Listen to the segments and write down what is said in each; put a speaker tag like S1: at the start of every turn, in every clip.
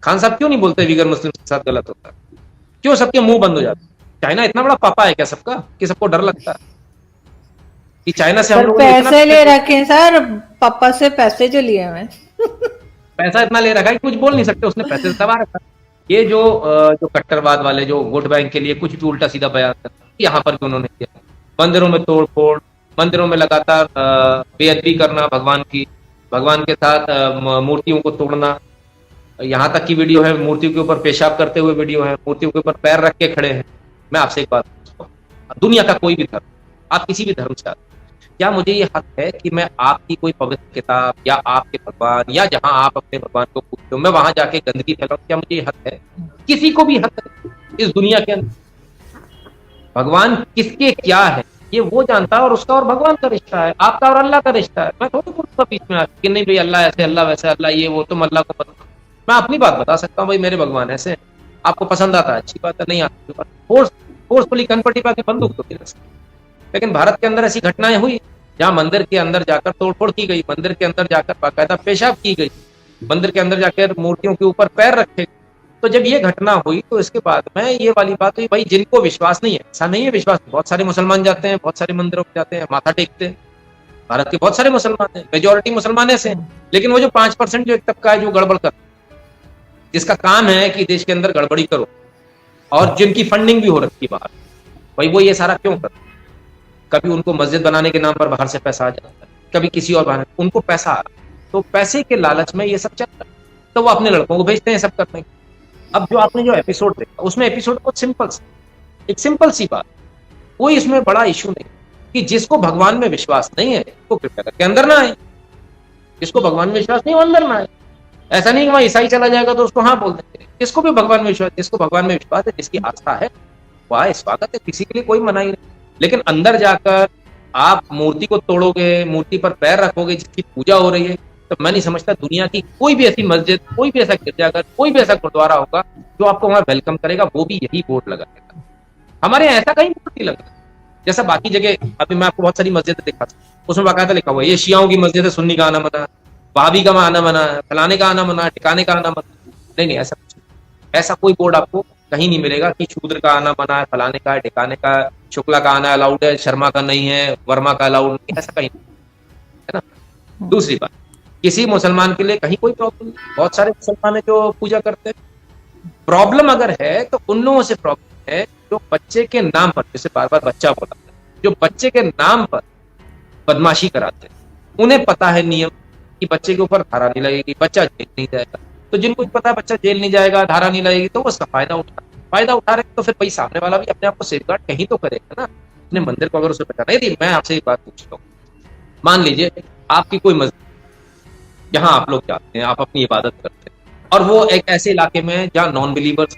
S1: खान साहब क्यों नहीं बोलते वीगर मुस्लिम के साथ गलत होता है? क्यों सबके मुंह बंद हो जाते हैं? चाइना इतना बड़ा पापा है क्या सबका, कि सबको डर लगता है कि चाइना से हम
S2: सर
S1: लोगों ने इतना
S2: पैसे ले
S1: पैसे,
S2: रखे हैं सर, पापा से पैसे जो लिए हैं।
S1: पैसा इतना ले रखा है कि कुछ बोल नहीं सकते, उसने पैसे से दबा रखा है। ये जो कट्टरवाद वाले जो वोट बैंक के लिए कुछ भी उल्टा सीधा बयान करते हैं, यहाँ पर भी उन्होंने किया। मंदिरों में तोड़ फोड़, मंदिरों में लगातार बेअदबी करना भगवान की, भगवान के साथ मूर्तियों को तोड़ना। यहाँ तक की वीडियो है, मूर्तियों के ऊपर पेशाब करते हुए वीडियो है, मूर्तियों के ऊपर पैर रख के खड़े हैं। मैं आपसे एक बात पूछता हूँ, दुनिया का कोई भी धर्म, आप किसी भी धर्म से आते हैं, क्या मुझे ये हक है कि मैं आपकी कोई पवित्र किताब या आपके भगवान या जहां आप अपने भगवान को पूजते हो, मैं वहां जाके गंदगी फैलाऊं? क्या मुझे ये हक है? किसी को भी हक है इस दुनिया के अंदर। भगवान किसके क्या है ये वो जानता है, और उसका और भगवान का रिश्ता है, आपका और अल्लाह का रिश्ता है। मैं थोड़ी बोलूंगा बीच में आके कि नहीं भाई अल्लाह ऐसे, अल्लाह वैसे, अल्लाह ये वो, तुम अल्लाह को पता। मैं अपनी बात बता सकता हूँ, भाई मेरे भगवान ऐसे हैं, आपको पसंद आता है अच्छी बात है, नहीं आती बात, फोर्सफुली कनपटी पा के बंदूक तो गिरा सकते। लेकिन भारत के अंदर ऐसी घटनाएं हुई जहां मंदिर के अंदर जाकर तोड़फोड़ की गई, मंदिर के अंदर जाकर बाकायदा पेशाब की गई, मंदिर के अंदर जाकर मूर्तियों के ऊपर पैर रखे। तो जब ये घटना हुई तो इसके बाद में ये वाली बात हुई, भाई जिनको विश्वास नहीं है, ऐसा नहीं है विश्वास, बहुत सारे मुसलमान जाते हैं, बहुत सारे मंदिरों में जाते हैं, माथा टेकते हैं। भारत के बहुत सारे मुसलमान हैं, मेजोरिटी मुसलमान ऐसे हैं। लेकिन वो जो 5% जो एक तबका है जो गड़बड़ कर, जिसका काम है कि देश के अंदर गड़बड़ी करो, और जिनकी फंडिंग भी हो रखी है बाहर, भाई वो ये सारा क्यों कर? कभी उनको मस्जिद बनाने के नाम पर बाहर से पैसा आ जाता है, कभी किसी और बहाने उनको पैसा आ रहा है, तो पैसे के लालच में ये सब चल रहा है, तो वो अपने लड़कों को भेजते हैं सब करने के। अब जो आपने जो एपिसोड देखा, उसमें एपिसोड बहुत सिंपल सा, एक सिंपल सी बात, कोई इसमें बड़ा इशू नहीं, कि जिसको भगवान में विश्वास नहीं है वो कृपया करके अंदर ना आए, जिसको भगवान में विश्वास नहीं वो अंदर ना आए। ऐसा नहीं कि वहां ईसाई चला जाएगा तो उसको हाँ बोल देंगे, जिसको भी भगवान में विश्वास, जिसको भगवान में विश्वास है, जिसकी आस्था है, वो आए, स्वागत है, किसी के लिए कोई मनाही नहीं। लेकिन अंदर जाकर आप मूर्ति को तोड़ोगे, मूर्ति पर पैर रखोगे जिसकी पूजा हो रही है, तो मैं नहीं समझता दुनिया की कोई भी ऐसी मस्जिद, कोई भी ऐसा गिरजाघर, कोई भी ऐसा गुरुद्वारा होगा जो आपको वहां वेलकम करेगा, वो भी यही बोर्ड लगाएगा। हमारे यहाँ ऐसा कहीं बोर्ड नहीं लगा जैसा बाकी जगह। अभी मैं आपको बहुत सारी मस्जिद दिखा, उसमें बाकायदा लिखा हुआ है ये शियाओं की मस्जिद है, सुन्नी का आना मना, भाभी का आना मना, फलाने का आना मना, ठिकाने का आना मना। नहीं नहीं, ऐसा कुछ नहीं। ऐसा कोई बोर्ड आपको कहीं नहीं मिलेगा कि शूद्र का आना मना है, फलाने का है, ठिकाने का, शुक्ला का आना अलाउड है, शर्मा का नहीं है, वर्मा का अलाउड नहीं, ऐसा कहीं नहीं है ना। दूसरी बात, किसी मुसलमान के लिए कहीं कोई प्रॉब्लम नहीं, बहुत सारे मुसलमान है जो पूजा करते हैं। प्रॉब्लम अगर है तो उन लोगों से प्रॉब्लम है जो बच्चे के नाम पर, जैसे बार बार बच्चा बोला, जो बच्चे के नाम पर बदमाशी कराते हैं, उन्हें पता है नियम कि बच्चे के ऊपर धारा नहीं लगेगी, बच्चा जेल नहीं जाएगा। तो जिनको पता है बच्चा जेल नहीं जाएगा, धारा नहीं लगेगी, तो वो उसका फायदा उठा रहे, तो फिर भाई सामने वाला भी अपने आप को सेफगार्ड कहीं तो करेगा ना। अपने मंदिर को अगर उसे पता नहीं थी। मैं आपसे एक बात पूछता हूँ, मान लीजिए आपकी कोई मस्जिद, जहां आप लोग जाते हैं, आप अपनी इबादत करते हैं, और वो एक ऐसे इलाके में है जहाँ नॉन बिलीवर्स,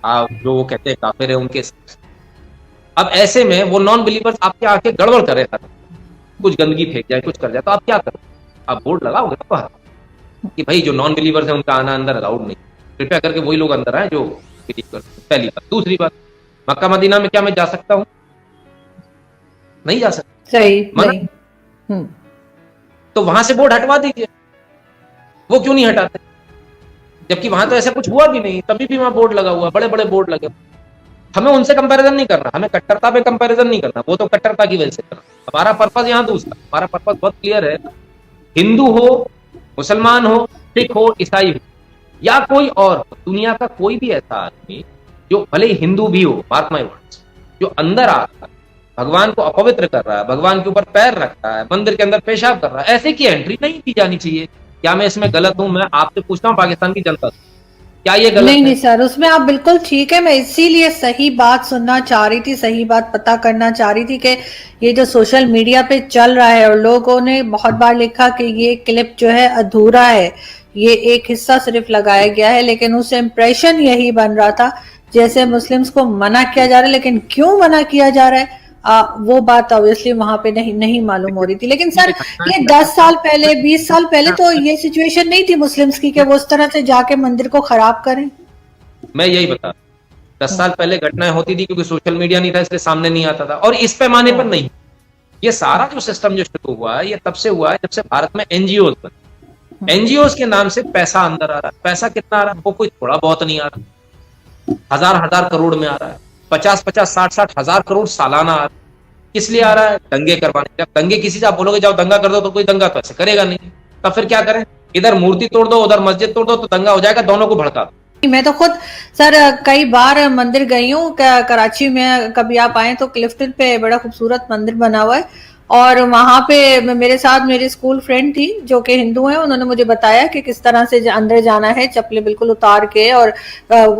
S1: जो वो कहते हैं काफिर है, उनके साथ। अब ऐसे में वो नॉन बिलीवर्स आपके आके गड़बड़ करे, कुछ गंदगी फेंक जाए, कुछ कर जाए, तो आप क्या करोगे? आप बोर्ड लगाओगे ना बाहर कि भाई जो नॉन बिलीवर्स है उनका आना अंदर अलाउड नहीं, कृपया करके वही लोग अंदर आए जो बिलीव करते हैं। पहली बात। दूसरी बात, मक्का मदीना में क्या मैं जा सकता हूँ? नहीं जा सकता,
S2: सही
S1: मना।
S2: नहीं। हम्म।
S1: तो वहां से बोर्ड हटवा दीजिए। वो क्यों नहीं हटाते? जबकि वहां तो ऐसा कुछ हुआ भी नहीं, तभी भी वहां बोर्ड लगा हुआ, बड़े बड़े बोर्ड लगे। हमें उनसे कंपैरिजन नहीं करना, हमें कट्टरता पे कंपैरिजन नहीं करना, वो तो कट्टरता की वजह से करना। हमारा पर्पज यहाँ दूसरा, हमारा पर्पज बहुत क्लियर है। हिंदू हो, मुसलमान हो, सिख हो, ईसाई हो, या कोई और हो, दुनिया का कोई भी ऐसा आदमी जो भले ही हिंदू भी हो, मार्क माय वर्ड्स, जो अंदर आता है, भगवान को अपवित्र कर रहा है, भगवान के ऊपर पैर रख रहा है, मंदिर के अंदर पेशाब कर रहा है, ऐसे की एंट्री नहीं दी जानी चाहिए। क्या मैं इसमें गलत हूं? मैं आपसे पूछता हूँ, पाकिस्तान की जनता से, क्या ये गलत
S2: नहीं
S1: है?
S2: नहीं सर, उसमें आप बिल्कुल ठीक है। मैं इसीलिए सही बात सुनना चाह रही थी, सही बात पता करना चाह रही थी कि ये जो सोशल मीडिया पे चल रहा है, और लोगों ने बहुत बार लिखा कि ये क्लिप जो है अधूरा है, ये एक हिस्सा सिर्फ लगाया गया है, लेकिन उस इम्प्रेशन यही बन रहा था जैसे मुस्लिम्स को मना किया जा रहा है। लेकिन क्यों मना किया जा रहा है, वो बात ऑब्वियसली वहां पे नहीं नहीं मालूम हो रही थी। लेकिन सर, ये 10 साल पहले, 20 साल पहले तो ये सिचुएशन नहीं थी मुस्लिम्स की कि वो उस तरह से जाके मंदिर को खराब करें।
S1: मैं यही बता, 10 साल पहले घटनाएं होती थी क्योंकि सोशल मीडिया नहीं था, इसलिए सामने नहीं आता था, और इस पैमाने पर नहीं। ये सारा जो सिस्टम जो शुरू हुआ है, ये तब से हुआ है जब से भारत में एनजीओ बने। एनजीओ के नाम से पैसा अंदर आ रहा है। पैसा कितना आ रहा है? वो कोई थोड़ा बहुत नहीं आ रहा, हजार हजार करोड़ में आ रहा है। 50-50, 60-60 हजार करोड़ सालाना आ रहा है। किस लिए आ रहा है? दंगे करवाने। जब दंगे किसी से आप बोलोगे जाओ दंगा कर दो, तो कोई दंगा तो ऐसे करेगा नहीं। तब फिर क्या करें? इधर मूर्ति तोड़ दो, उधर मस्जिद तोड़ दो, तो दंगा हो जाएगा, दोनों को भड़का दो।
S2: मैं तो खुद सर कई बार मंदिर गई हूँ कराची में। कभी आप आए तो क्लिफ्टन पे बड़ा खूबसूरत मंदिर बना हुआ है, और वहां पे मेरे साथ मेरी स्कूल फ्रेंड थी जो कि हिंदू है। उन्होंने मुझे बताया कि किस तरह से अंदर जाना है, चप्पलें बिल्कुल उतार के। और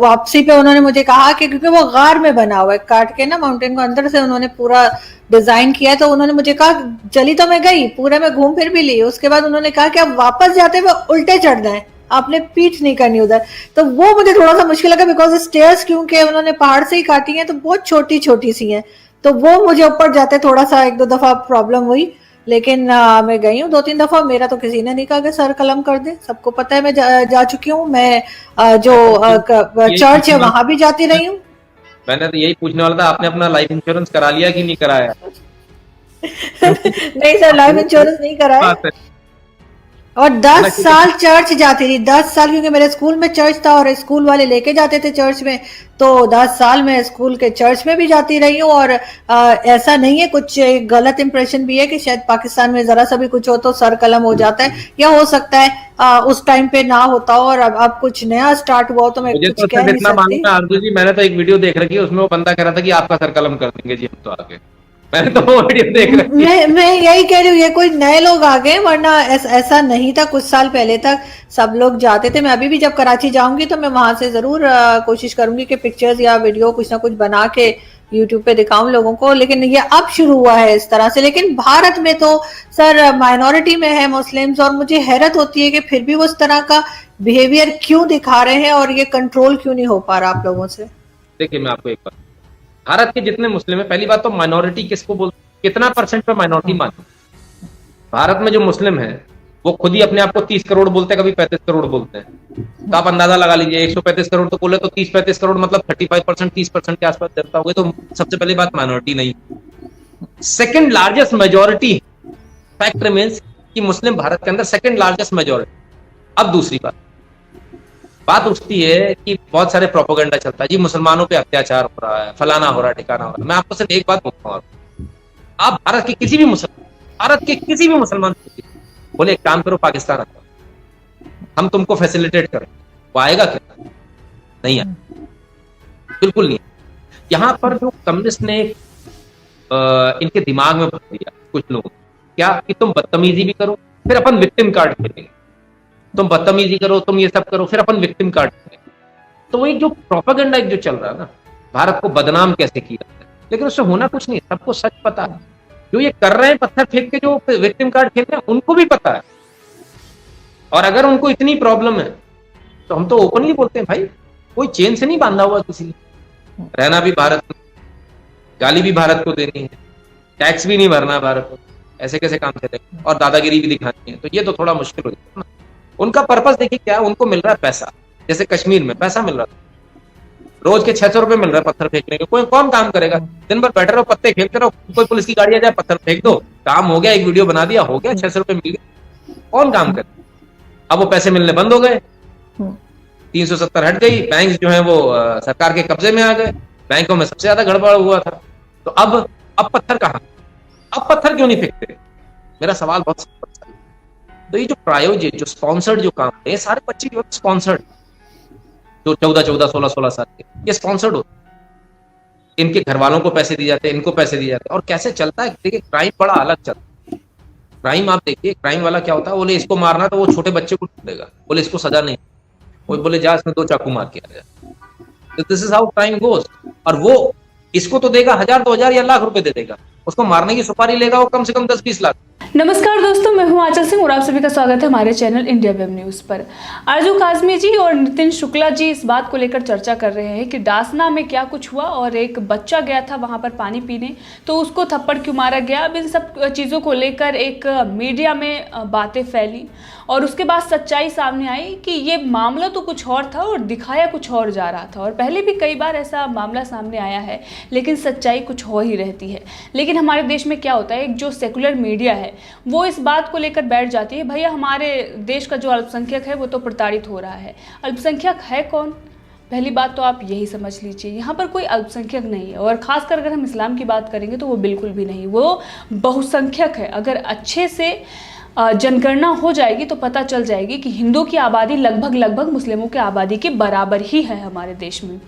S2: वापसी पे उन्होंने मुझे कहा कि क्योंकि वो गार में बना हुआ है, काट के ना माउंटेन को अंदर से उन्होंने पूरा डिजाइन किया है, तो उन्होंने मुझे कहा चली तो मैं गई, पूरे में घूम फिर भी ली। उसके बाद उन्होंने कहा कि अब वापस जाते हुए उल्टे चढ़ना है, आपने पीठ नहीं करनी उधर। तो वो मुझे थोड़ा सा मुश्किल लगा, बिकॉज स्टेयर्स क्योंकि उन्होंने पहाड़ से ही काटी हैं तो बहुत छोटी छोटी सी हैं, तो वो मुझे ऊपर जाते थोड़ा सा 1-2 दफा प्रॉब्लम हुई। लेकिन मैं गई हूँ 2-3 दफा, मेरा तो किसी ने नहीं कहा कि सर कलम कर दे। सबको पता है मैं जा चुकी हूँ। मैं चर्च है वहां भी जाती रही हूँ।
S1: मैंने तो यही पूछने वाला था, आपने अपना लाइफ इंश्योरेंस करा लिया कि नहीं कराया?
S2: नहीं सर, लाइफ इंश्योरेंस नहीं करा है। और 10 साल चर्च जाती थी, 10 साल, क्योंकि मेरे स्कूल में चर्च था और स्कूल वाले लेके जाते थे चर्च में, तो 10 साल में स्कूल के चर्च में भी जाती रही हूँ। और ऐसा नहीं है, कुछ गलत इंप्रेशन भी है कि शायद पाकिस्तान में जरा सा भी कुछ हो तो सर कलम हो जाता है, या हो सकता है उस टाइम पे ना होता हो और अब कुछ नया स्टार्ट हुआ हो, तो मैं
S1: मुझे
S2: कुछ
S1: तो
S2: कह
S1: सिर्फ
S2: नहीं
S1: इतना मालूम
S2: सकती।
S1: है आरजू जी, मैंने तो एक वीडियो देख रखी है, उसमें वो बंदा कह रहा था कि आपका सर कलम कर देंगे जी हम तो आगे। मैंने तो वो वीडियो देख रखी है।
S2: मैं यही कह रही हूँ, ये कोई नए लोग आ गए, वरना ऐसा नहीं था। कुछ साल पहले तक सब लोग जाते थे। मैं अभी भी जब कराची जाऊंगी तो मैं वहां से जरूर कोशिश करूंगी कि पिक्चर्स या वीडियो कुछ ना कुछ बना के यूट्यूब पे दिखाऊं लोगों को। लेकिन ये अब शुरू हुआ है इस तरह से। लेकिन भारत में तो सर माइनॉरिटी में है मुस्लिम्स, और मुझे हैरत होती है कि फिर भी वो इस तरह का बिहेवियर क्यों दिखा रहे हैं, और ये कंट्रोल क्यों नहीं हो पा रहा आप लोगों से।
S1: देखिए मैं आपको एक बात, भारत के जितने मुस्लिम है, पहली बात तो माइनॉरिटी किसको बोलते, कितना परसेंट पे माइनॉरिटी मानते? भारत में जो मुस्लिम है वो खुद ही अपने आप को 30 करोड़ बोलते हैं, कभी 35 करोड़ बोलते हैं। तो आप अंदाजा लगा लीजिए, 135 करोड़ तो बोले तो 30-35 करोड़ मतलब 35%, 30% के आसपास जनता हो गई। तो सबसे पहली बात माइनॉरिटी नहीं। Second largest majority fact remains कि मुस्लिम भारत के अंदर सेकंड लार्जेस्ट मेजोरिटी। अब दूसरी बात उठती है कि बहुत सारे प्रोपोगंडा चलता है जी, मुसलमानों पे अत्याचार हो रहा है, फलाना हो रहा है, ठिकाना हो रहा है। मैं आपको सिर्फ एक बात बोलूंगा, आप भारत के किसी भी मुसलमान बोले एक काम करो, पाकिस्तान आता, हम तुमको फैसिलिटेट करें, वो आएगा क्या? नहीं आएगा, बिल्कुल नहीं। यहां पर जो कम्युनिस्ट ने इनके दिमाग में भर दिया कुछ लोग, क्या कि तुम बदतमीजी भी करो फिर अपन विक्टिम कार्ड खेलेंगे, तुम बदतमीजी करो, तुम ये सब करो, फिर अपन विक्टिम कार्ड खेलेंगे। तो वही जो प्रोपेगेंडा जो चल रहा है ना, भारत को बदनाम कैसे किया है, लेकिन उससे होना कुछ नहीं, सबको सच पता है। जो ये कर रहे हैं पत्थर फेंक के, जो विक्टिम कार्ड खेल रहे हैं, उनको भी पता है। और अगर उनको इतनी प्रॉब्लम है तो हम तो ओपनली बोलते हैं, भाई कोई चेन से नहीं बांधा हुआ किसी ने, रहना भी भारत में, गाली भी भारत को देनी है, टैक्स भी नहीं भरना भारत को, ऐसे कैसे काम चलेगा? और दादागिरी भी दिखानी है, तो ये तो थोड़ा मुश्किल हो जाता है ना। उनका पर्पस देखिए क्या है, उनको मिल रहा है पैसा। जैसे कश्मीर में पैसा मिल रहा था, रोज के 600 रुपए मिल रहा है पत्थर फेंकने के। कोई कौन काम करेगा? दिन भर बैठे रहो, पत्ते फेंकते रहो, कोई पुलिस की गाड़ी आ जाए, पत्थर फेंक दो, काम हो गया, एक वीडियो बना दिया, हो गया, 600 रुपए मिल गए। कौन काम करे? अब वो पैसे मिलने बंद हो गए, 370 हट गई, बैंक जो है वो सरकार के कब्जे में आ गए, बैंकों में सबसे ज्यादा गड़बड़ हुआ था। तो अब पत्थर कहाँ, अब पत्थर क्यों नहीं फेंकते? मेरा सवाल बहुत सिंपल है। तो ये जो प्रायोजित, जो स्पॉन्सर्ड जो काम है, ये सारे बच्चे जो स्पॉन्सर्ड, जो 14-14, 16-16 साल के, ये स्पॉन्सर्ड होते, इनके घर वालों को पैसे दिए जाते हैं, इनको पैसे दिए जाते हैं। और कैसे चलता है देखिए, क्राइम बड़ा अलग चलता है। क्राइम आप देखिए, क्राइम वाला क्या होता है, बोले इसको मारना तो वो छोटे बच्चे को ढूंढेगा, बोले इसको सजा नहीं, वो बोले जा इसमें 2 चाकू मार के आ जाए। तो this is how crime goes. और वो इसको तो देगा 1000, 2000 या लाख रुपए दे देगा, उसको मारने की सुपारी लेगा वो कम से कम 10-20 लाख।
S3: नमस्कार दोस्तों, मैं हूं आंचल सिंह और आप सभी का स्वागत है हमारे चैनल इंडिया वेब न्यूज पर। आरजू काजमी जी और नितिन शुक्ला जी इस बात को लेकर चर्चा कर रहे हैं कि डासना में क्या कुछ हुआ और एक बच्चा गया था वहां पर पानी पीने, तो उसको थप्पड़ क्यों मारा गया। अब इन सब चीज़ों को लेकर एक मीडिया में बातें फैली और उसके बाद सच्चाई सामने आई कि ये मामला तो कुछ और था और दिखाया कुछ और जा रहा था। और पहले भी कई बार ऐसा मामला सामने आया है, लेकिन सच्चाई कुछ हो ही रहती है। लेकिन लेकिन हमारे देश में क्या होता है, एक जो सेकुलर मीडिया है वो इस बात को लेकर बैठ जाती है, भैया हमारे देश का जो अल्पसंख्यक है वो तो प्रताड़ित हो रहा है। अल्पसंख्यक है कौन? पहली बात तो आप यही समझ लीजिए, यहाँ पर कोई अल्पसंख्यक नहीं है, और ख़ासकर अगर हम इस्लाम की बात करेंगे तो वो बिल्कुल भी नहीं, वो बहुसंख्यक है। अगर अच्छे से जनगणना हो जाएगी तो पता चल जाएगी कि हिंदुओं की आबादी लगभग मुस्लिमों की आबादी के बराबर ही है हमारे देश में।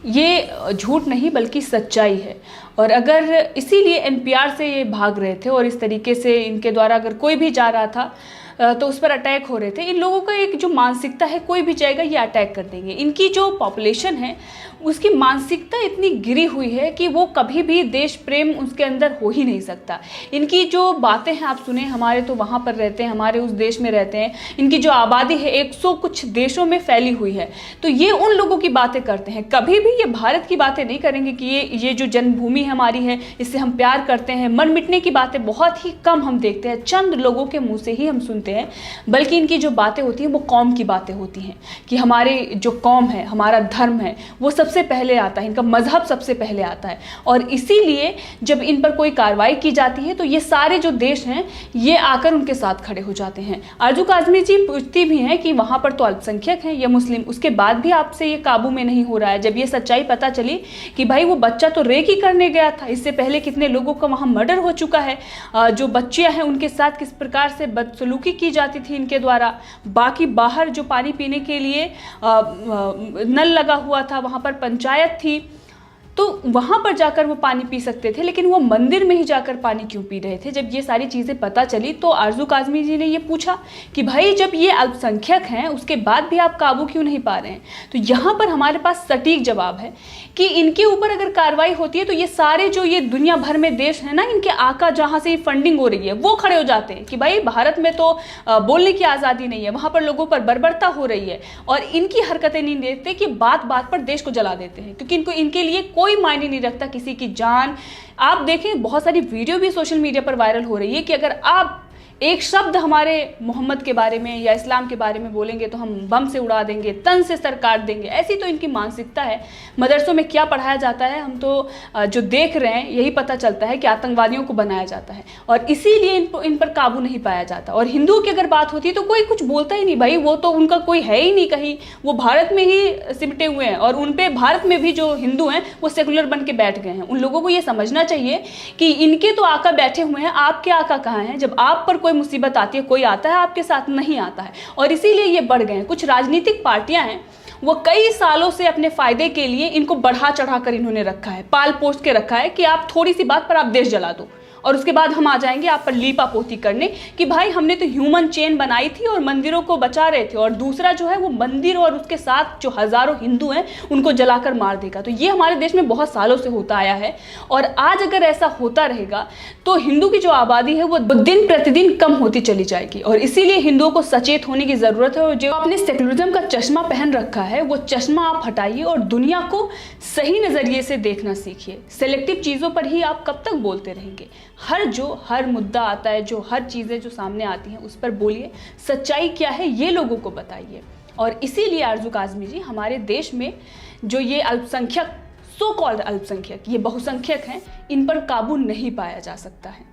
S3: ये झूठ नहीं बल्कि सच्चाई है। और अगर इसीलिए एनपीआर से ये भाग रहे थे और इस तरीके से इनके द्वारा अगर कोई भी जा रहा था तो उस पर अटैक हो रहे थे। इन लोगों का एक जो मानसिकता है, कोई भी जाएगा ये अटैक कर देंगे। इनकी जो पॉपुलेशन है उसकी मानसिकता इतनी गिरी हुई है कि वो कभी भी देश प्रेम उसके अंदर हो ही नहीं सकता। इनकी जो बातें हैं आप सुने, हमारे तो वहाँ पर रहते हैं, हमारे उस देश में रहते हैं, इनकी जो आबादी है 100 कुछ देशों में फैली हुई है, तो ये उन लोगों की बातें करते हैं। कभी भी ये भारत की बातें नहीं करेंगे कि ये जो जन्मभूमि हमारी है इससे हम प्यार करते हैं। मन मिटने की बातें बहुत ही कम हम देखते हैं, चंद लोगों के मुँह से ही हम सुनते हैं। बल्कि इनकी जो बातें होती हैं वो कौम की बातें होती हैं कि हमारे जो कौम है, हमारा धर्म है वो सबसे पहले आता है, इनका मजहब सबसे पहले आता है। और इसीलिए जब इन पर कोई कार्रवाई की जाती है तो ये सारे जो देश हैं ये आकर उनके साथ खड़े हो जाते हैं। आरजू काज़मी जी पूछती भी हैं कि वहाँ पर तो अल्पसंख्यक हैं या मुस्लिम, उसके बाद भी आपसे ये काबू में नहीं हो रहा है। जब ये सच्चाई पता चली कि भाई वो बच्चा तो रेप ही करने गया था, इससे पहले कितने लोगों का वहाँ मर्डर हो चुका है, जो बच्चियाँ हैं उनके साथ किस प्रकार से बदसलूकी की जाती थी इनके द्वारा, बाकी बाहर जो पानी पीने के लिए नल लगा हुआ था वहाँ पर पंचायत थी तो वहाँ पर जाकर वो पानी पी सकते थे, लेकिन वो मंदिर में ही जाकर पानी क्यों पी रहे थे। जब ये सारी चीज़ें पता चली तो आरजू काज़मी जी ने ये पूछा कि भाई जब ये अल्पसंख्यक हैं उसके बाद भी आप काबू क्यों नहीं पा रहे हैं। तो यहाँ पर हमारे पास सटीक जवाब है कि इनके ऊपर अगर कार्रवाई होती है तो ये सारे जो ये दुनिया भर में देश हैं ना, इनके आका जहाँ से फंडिंग हो रही है वो खड़े हो जाते हैं कि भाई भारत में तो बोलने की आज़ादी नहीं है, वहाँ पर लोगों पर बर्बरता हो रही है, और इनकी हरकतें नहीं देखते कि बात बात पर देश को जला देते हैं, क्योंकि इनके लिए कोई मायने नहीं रखता किसी की जान। आप देखें बहुत सारी वीडियो भी सोशल मीडिया पर वायरल हो रही है कि अगर आप एक शब्द हमारे मोहम्मद के बारे में या इस्लाम के बारे में बोलेंगे तो हम बम से उड़ा देंगे, तन से सर काट देंगे। ऐसी तो इनकी मानसिकता है। मदरसों में क्या पढ़ाया जाता है हम तो जो देख रहे हैं यही पता चलता है कि आतंकवादियों को बनाया जाता है, और इसीलिए इन पर काबू नहीं पाया जाता। और हिंदुओं की अगर बात होती है तो कोई कुछ बोलता ही नहीं, भाई वो तो उनका कोई है ही नहीं कहीं, वो भारत में ही सिमटे हुए हैं, और उन पे भारत में भी जो हिंदू हैं वो सेकुलर बन के बैठ गए हैं। उन लोगों को ये समझना चाहिए कि इनके तो आका बैठे हुए हैं, आपके आका कहाँ हैं। जब आप पर कोई मुसीबत आती है, कोई आता है आपके साथ, नहीं आता है, और इसीलिए ये बढ़ गए हैं। कुछ राजनीतिक पार्टियां हैं वो कई सालों से अपने फायदे के लिए इनको बढ़ा चढ़ा कर इन्होंने रखा है, पाल पोस्ट के रखा है कि आप थोड़ी सी बात पर आप देश जला दो और उसके बाद हम आ जाएंगे आप पर लीपा पोती करने कि भाई हमने तो ह्यूमन चेन बनाई थी और मंदिरों को बचा रहे थे, और दूसरा जो है वो मंदिर और उसके साथ जो हजारों हिंदू हैं उनको जलाकर मार देगा। तो ये हमारे देश में बहुत सालों से होता आया है, और आज अगर ऐसा होता रहेगा तो हिंदू की जो आबादी है वो दिन प्रतिदिन कम होती चली जाएगी। और इसीलिए हिंदुओं को सचेत होने की जरूरत है, और जो आपने सेक्युलरिज्म का चश्मा पहन रखा है वो चश्मा आप हटाइए और दुनिया को सही नजरिए से देखना सीखिए। सेलेक्टिव चीजों पर ही आप कब तक बोलते रहेंगे। हर मुद्दा आता है, जो हर चीज़ें जो सामने आती हैं उस पर बोलिए, सच्चाई क्या है ये लोगों को बताइए। और इसीलिए आरजू काज़मी जी, हमारे देश में जो ये अल्पसंख्यक, सो कॉल्ड अल्पसंख्यक, ये बहुसंख्यक हैं, इन पर काबू नहीं पाया जा सकता है।